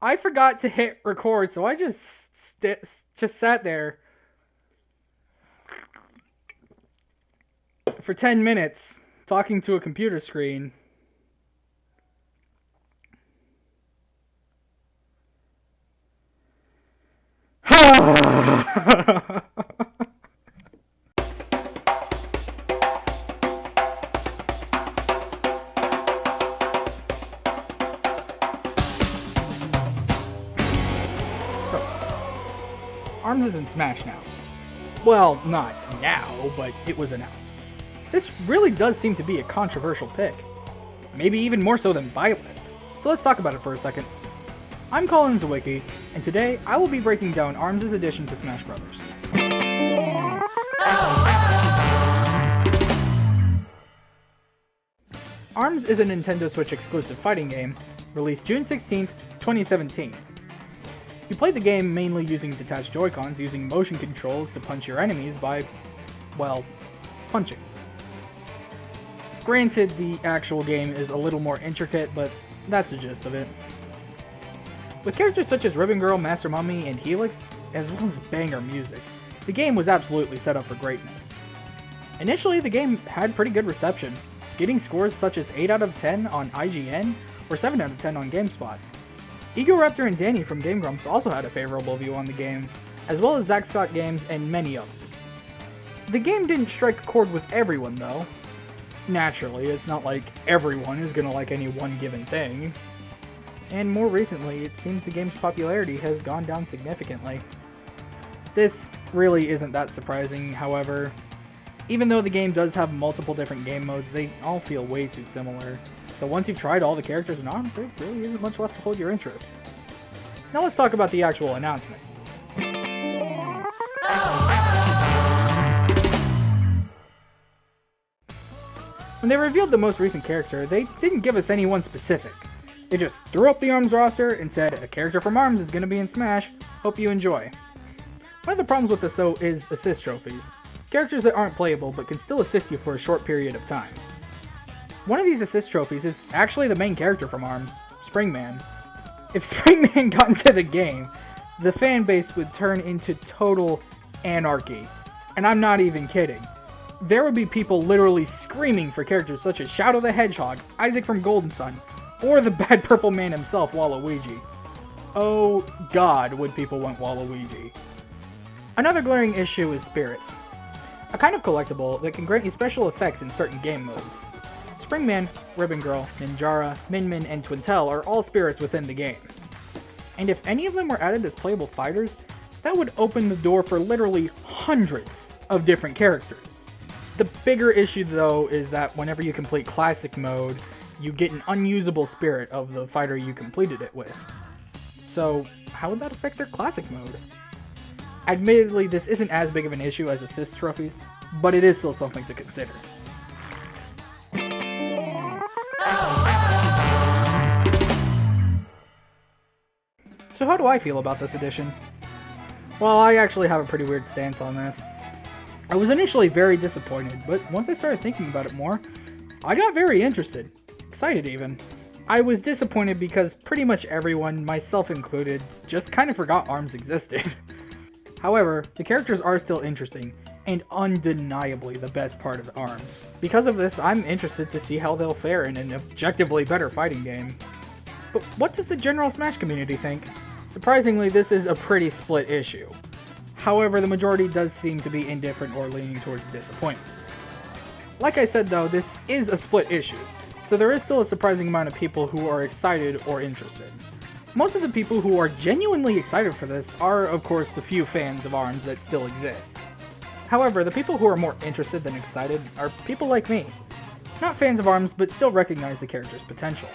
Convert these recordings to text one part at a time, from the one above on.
I forgot to hit record, so I just sat there for 10 minutes talking to a computer screen. So, ARMS is in Smash now. Well, not now, but it was announced. This really does seem to be a controversial pick. Maybe even more so than Byleth. So let's talk about it for a second. I'm Colin Zawicki, and today I will be breaking down ARMS' addition to Smash Bros. ARMS is a Nintendo Switch exclusive fighting game, released June 16th, 2017. You play the game mainly using detached Joy-Cons using motion controls to punch your enemies by, well, punching. Granted, the actual game is a little more intricate, but that's the gist of it. With characters such as Ribbon Girl, Master Mummy, and Helix, as well as banger music, the game was absolutely set up for greatness. Initially, the game had pretty good reception, getting scores such as 8 out of 10 on IGN or 7 out of 10 on GameSpot. Egoraptor and Danny from Game Grumps also had a favorable view on the game, as well as Zack Scott Games and many others. The game didn't strike a chord with everyone though. Naturally, it's not like everyone is gonna like any one given thing. And more recently, it seems the game's popularity has gone down significantly. This really isn't that surprising, however. Even though the game does have multiple different game modes, they all feel way too similar. So once you've tried all the characters in ARMS, there really isn't much left to hold your interest. Now let's talk about the actual announcement. When they revealed the most recent character, they didn't give us anyone specific. They just threw up the ARMS roster and said, a character from ARMS is going to be in Smash, hope you enjoy. One of the problems with this though is assist trophies. Characters that aren't playable but can still assist you for a short period of time. One of these assist trophies is actually the main character from ARMS, Springman. If Springman got into the game, the fan base would turn into total anarchy. And I'm not even kidding. There would be people literally screaming for characters such as Shadow the Hedgehog, Isaac from Golden Sun, or the Bad Purple Man himself, Waluigi. Oh god, would people want Waluigi. Another glaring issue is spirits. A kind of collectible that can grant you special effects in certain game modes. Springman, Ribbon Girl, Ninjara, Min Min, and Twintelle are all spirits within the game. And if any of them were added as playable fighters, that would open the door for literally hundreds of different characters. The bigger issue though is that whenever you complete Classic Mode, you get an unusable spirit of the fighter you completed it with. So how would that affect their Classic Mode? Admittedly, this isn't as big of an issue as assist trophies, but it is still something to consider. So how do I feel about this edition? Well, I actually have a pretty weird stance on this. I was initially very disappointed, but once I started thinking about it more, I got very interested. Excited even. I was disappointed because pretty much everyone, myself included, just kind of forgot ARMS existed. However, the characters are still interesting, and undeniably the best part of ARMS. Because of this, I'm interested to see how they'll fare in an objectively better fighting game. But what does the general Smash community think? Surprisingly, this is a pretty split issue. However, the majority does seem to be indifferent or leaning towards disappointment. Like I said though, this is a split issue, so there is still a surprising amount of people who are excited or interested. Most of the people who are genuinely excited for this are, of course, the few fans of ARMS that still exist. However, the people who are more interested than excited are people like me. Not fans of ARMS, but still recognize the character's potential.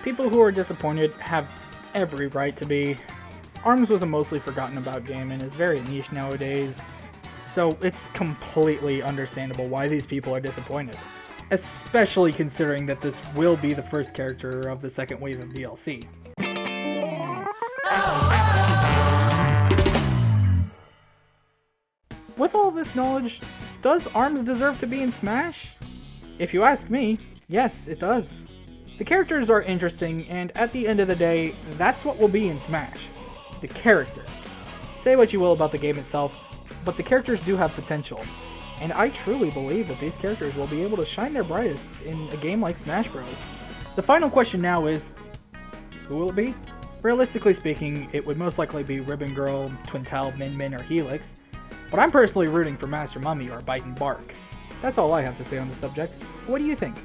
People who are disappointed have every right to be. ARMS was a mostly forgotten about game and is very niche nowadays, so it's completely understandable why these people are disappointed. Especially considering that this will be the first character of the second wave of DLC. With all this knowledge, does ARMS deserve to be in Smash? If you ask me, yes, it does. The characters are interesting, and at the end of the day, that's what will be in Smash. The character. Say what you will about the game itself, but the characters do have potential. And I truly believe that these characters will be able to shine their brightest in a game like Smash Bros. The final question now is, who will it be? Realistically speaking, it would most likely be Ribbon Girl, Twintelle, Min Min, or Helix, but I'm personally rooting for Master Mummy or Bite and Bark. That's all I have to say on the subject. What do you think?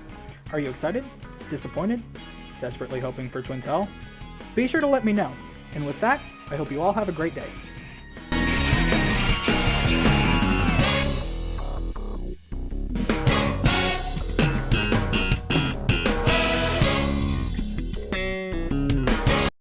Are you excited? Disappointed? Desperately hoping for Twintelle? Be sure to let me know. And with that, I hope you all have a great day.